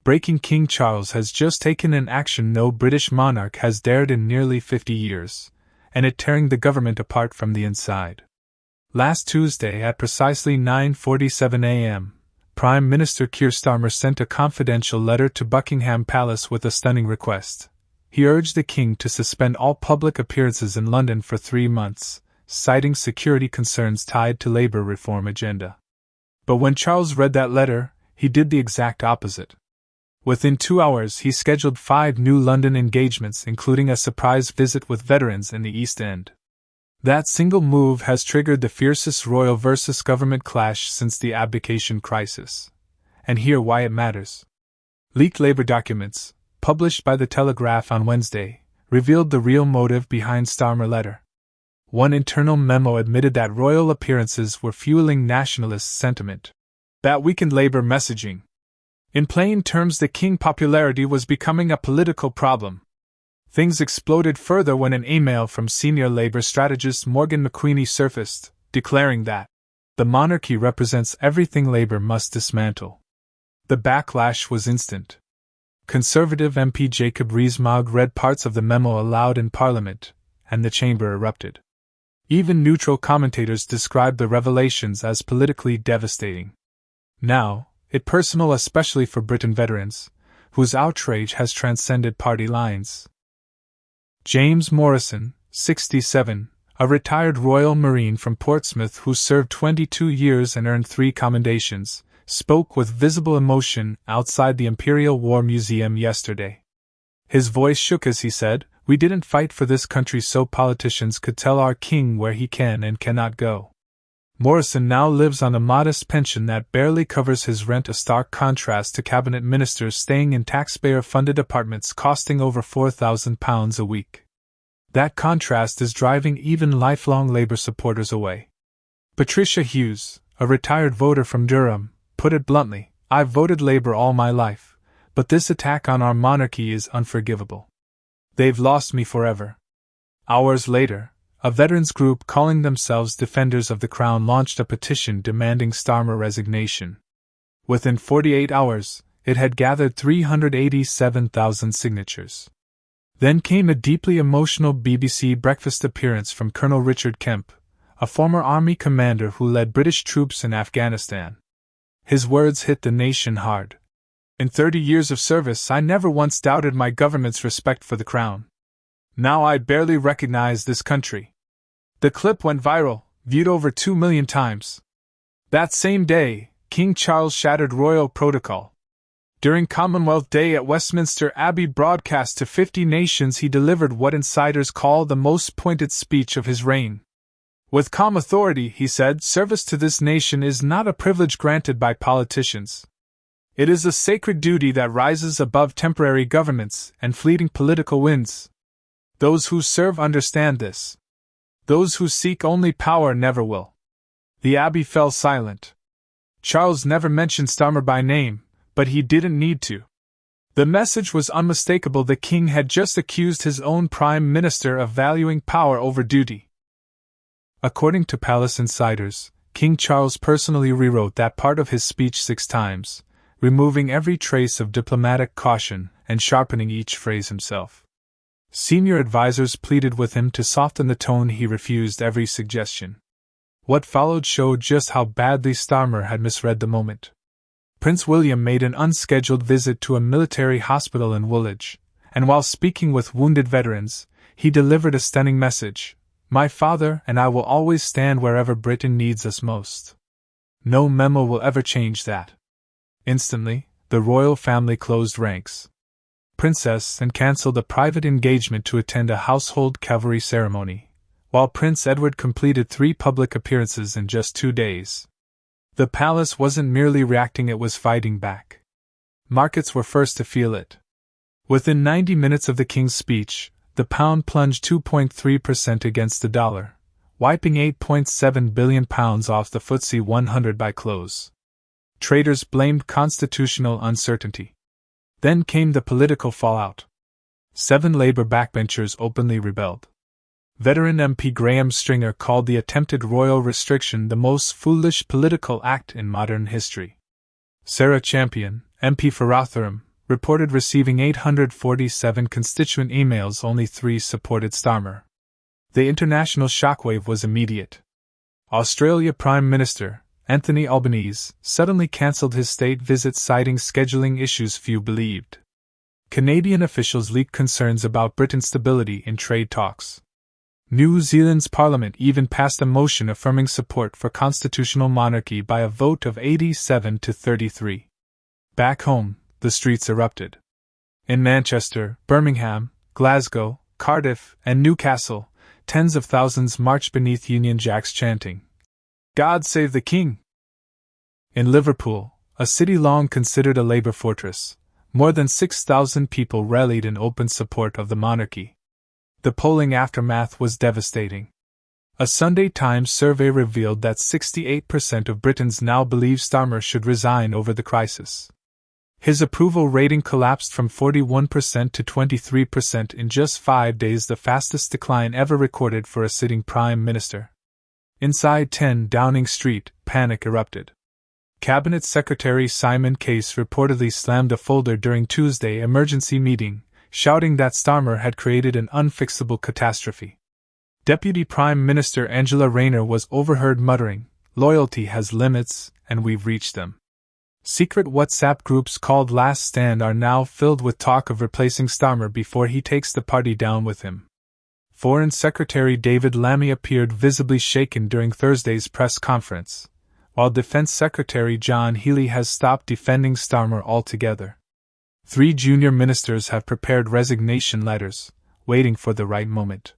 breaking King Charles has just taken an action no British monarch has dared in nearly 50 years, and it tearing the government apart from the inside. Last Tuesday at precisely 9:47 a.m., Prime Minister Keir Starmer sent a confidential letter to Buckingham Palace with a stunning request. He urged the King to suspend all public appearances in London for 3 months, citing security concerns tied to Labour reform agenda. But when Charles read that letter, he did the exact opposite. Within 2 hours he scheduled 5 new London engagements, including a surprise visit with veterans in the East End. That single move has triggered the fiercest royal versus government clash since the abdication crisis. And here why it matters. Leaked Labour documents, published by The Telegraph on Wednesday, revealed the real motive behind Starmer's letter. One internal memo admitted that royal appearances were fueling nationalist sentiment. That weakened Labour messaging. In plain terms, the King's popularity was becoming a political problem. Things exploded further when an email from senior Labour strategist Morgan McQueenie surfaced, declaring that the monarchy represents everything Labour must dismantle. The backlash was instant. Conservative MP Jacob Rees-Mogg read parts of the memo aloud in Parliament, and the chamber erupted. Even neutral commentators described the revelations as politically devastating. Now, it's personal, especially for Britain veterans, whose outrage has transcended party lines. James Morrison, 67, a retired Royal Marine from Portsmouth who served 22 years and earned 3 commendations, spoke with visible emotion outside the Imperial War Museum yesterday. His voice shook as he said, "We didn't fight for this country so politicians could tell our king where he can and cannot go." Morrison now lives on a modest pension that barely covers his rent, a stark contrast to cabinet ministers staying in taxpayer-funded apartments costing over £4,000 a week. That contrast is driving even lifelong Labour supporters away. Patricia Hughes, a retired voter from Durham, put it bluntly, "I've voted Labour all my life, but this attack on our monarchy is unforgivable. They've lost me forever." Hours later, a veterans group calling themselves Defenders of the Crown launched a petition demanding Starmer resignation. Within 48 hours, it had gathered 387,000 signatures. Then came a deeply emotional BBC breakfast appearance from Colonel Richard Kemp, a former army commander who led British troops in Afghanistan. His words hit the nation hard. "In 30 years of service, I never once doubted my government's respect for the Crown. Now I barely recognize this country." The clip went viral, viewed over 2 million times. That same day, King Charles shattered royal protocol. During Commonwealth Day at Westminster Abbey broadcast to 50 nations, he delivered what insiders call the most pointed speech of his reign. With calm authority, he said, "Service to this nation is not a privilege granted by politicians. It is a sacred duty that rises above temporary governments and fleeting political winds. Those who serve understand this. Those who seek only power never will." The Abbey fell silent. Charles never mentioned Starmer by name, but he didn't need to. The message was unmistakable. The King had just accused his own Prime Minister of valuing power over duty. According to palace insiders, King Charles personally rewrote that part of his speech 6 times, removing every trace of diplomatic caution and sharpening each phrase himself. Senior advisors pleaded with him to soften the tone. He refused every suggestion. What followed showed just how badly Starmer had misread the moment. Prince William made an unscheduled visit to a military hospital in Woolwich, and while speaking with wounded veterans, he delivered a stunning message: "My father and I will always stand wherever Britain needs us most." No memo will ever change that. Instantly, the royal family closed ranks. Princess Anne cancelled a private engagement to attend a household cavalry ceremony, while Prince Edward completed 3 public appearances in just 2 days. The palace wasn't merely reacting, it was fighting back. Markets were first to feel it. Within 90 minutes of the King's speech, the pound plunged 2.3% against the dollar, wiping £8.7 billion off the FTSE 100 by close. Traders blamed constitutional uncertainty. Then came the political fallout. 7 Labour backbenchers openly rebelled. Veteran MP Graham Stringer called the attempted royal restriction the most foolish political act in modern history. Sarah Champion, MP for Rotherham, reported receiving 847 constituent emails, only 3 supported Starmer. The international shockwave was immediate. Australia Prime Minister Anthony Albanese suddenly cancelled his state visit, citing scheduling issues few believed. Canadian officials leaked concerns about Britain's stability in trade talks. New Zealand's parliament even passed a motion affirming support for constitutional monarchy by a vote of 87 to 33. Back home, the streets erupted. In Manchester, Birmingham, Glasgow, Cardiff, and Newcastle, tens of thousands marched beneath Union Jacks chanting, "God save the King!" In Liverpool, a city long considered a Labour fortress, more than 6,000 people rallied in open support of the monarchy. The polling aftermath was devastating. A Sunday Times survey revealed that 68% of Britons now believe Starmer should resign over the crisis. His approval rating collapsed from 41% to 23% in just 5 days, the fastest decline ever recorded for a sitting Prime Minister. Inside 10 Downing Street, panic erupted. Cabinet Secretary Simon Case reportedly slammed a folder during Tuesday's emergency meeting, shouting that Starmer had created an unfixable catastrophe. Deputy Prime Minister Angela Rayner was overheard muttering, "Loyalty has limits, and we've reached them." Secret WhatsApp groups called Last Stand are now filled with talk of replacing Starmer before he takes the party down with him. Foreign Secretary David Lammy appeared visibly shaken during Thursday's press conference, while Defense Secretary John Healey has stopped defending Starmer altogether. 3 junior ministers have prepared resignation letters, waiting for the right moment.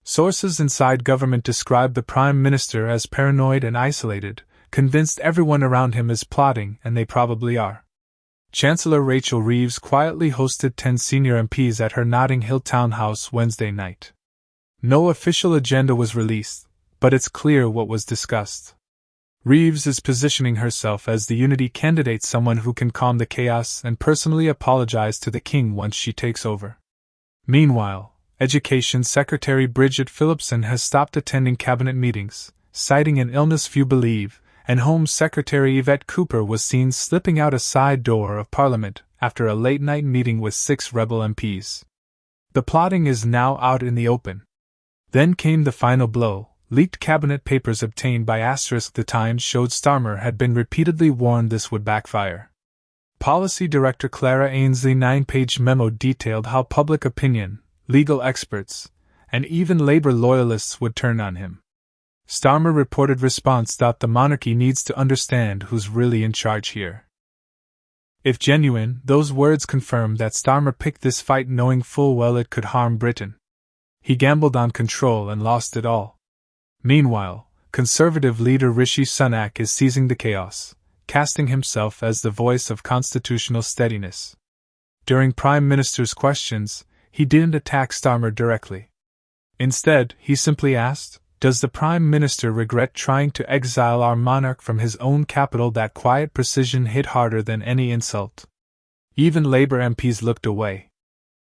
Sources inside government describe the Prime Minister as paranoid and isolated, convinced everyone around him is plotting, and they probably are. Chancellor Rachel Reeves quietly hosted 10 senior MPs at her Notting Hill townhouse Wednesday night. No official agenda was released, but it's clear what was discussed. Reeves is positioning herself as the unity candidate, someone who can calm the chaos and personally apologize to the King once she takes over. Meanwhile, Education Secretary Bridget Phillipson has stopped attending cabinet meetings, citing an illness few believe, and Home Secretary Yvette Cooper was seen slipping out a side door of Parliament after a late-night meeting with 6 rebel MPs. The plotting is now out in the open. Then came the final blow. Leaked cabinet papers obtained by The Times showed Starmer had been repeatedly warned this would backfire. Policy Director Clara Ainsley's 9-page memo detailed how public opinion, legal experts, and even Labour loyalists would turn on him. Starmer reported response: "The monarchy needs to understand who's really in charge here." If genuine, those words confirm that Starmer picked this fight knowing full well it could harm Britain. He gambled on control and lost it all. Meanwhile, Conservative leader Rishi Sunak is seizing the chaos, casting himself as the voice of constitutional steadiness. During Prime Minister's questions, he didn't attack Starmer directly. Instead, he simply asked, "Does the Prime Minister regret trying to exile our monarch from his own capital?" That quiet precision hit harder than any insult. Even Labour MPs looked away.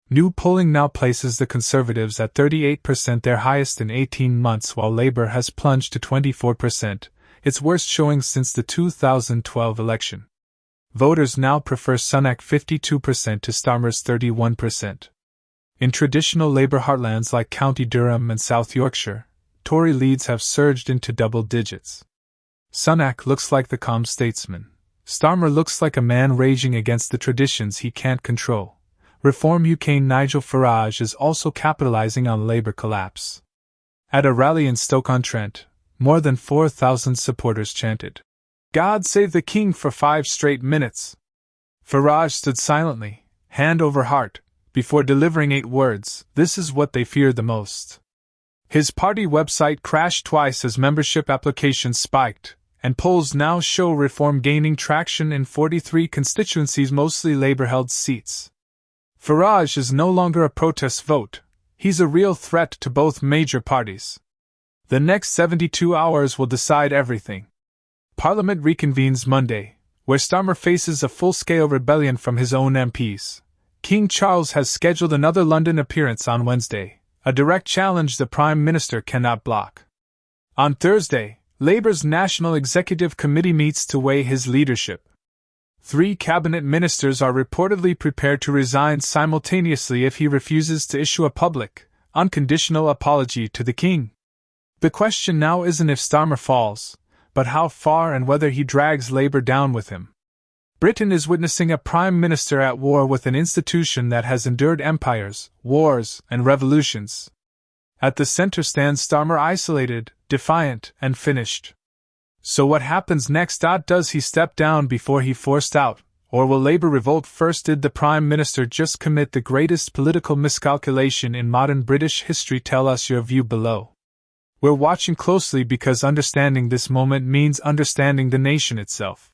New polling now places the Conservatives at 38%, their highest in 18 months, while Labour has plunged to 24%, its worst showing since the 2012 election. Voters now prefer Sunak 52% to Starmer's 31%. In traditional Labour heartlands like County Durham and South Yorkshire, Tory leads have surged into double digits. Sunak looks like the calm statesman. Starmer looks like a man raging against the traditions he can't control. Reform UK Nigel Farage is also capitalising on Labour collapse. At a rally in Stoke-on-Trent, more than 4,000 supporters chanted, "God save the King" for 5 straight minutes. Farage stood silently, hand over heart, before delivering 8 words: "This is what they fear the most." His party website crashed twice as membership applications spiked, and polls now show Reform gaining traction in 43 constituencies, mostly Labour-held seats. Farage is no longer a protest vote, he's a real threat to both major parties. The next 72 hours will decide everything. Parliament reconvenes Monday, where Starmer faces a full-scale rebellion from his own MPs. King Charles has scheduled another London appearance on Wednesday, a direct challenge the Prime Minister cannot block. On Thursday, Labour's National Executive Committee meets to weigh his leadership. 3 cabinet ministers are reportedly prepared to resign simultaneously if he refuses to issue a public, unconditional apology to the king. The question now isn't if Starmer falls, but how far and whether he drags Labour down with him. Britain is witnessing a Prime Minister at war with an institution that has endured empires, wars, and revolutions. At the centre stands Starmer, isolated, defiant, and finished. So what happens next? Does he step down before he forced out, or will Labour revolt first? Did the Prime Minister just commit the greatest political miscalculation in modern British history? Tell us your view below. We're watching closely because understanding this moment means understanding the nation itself.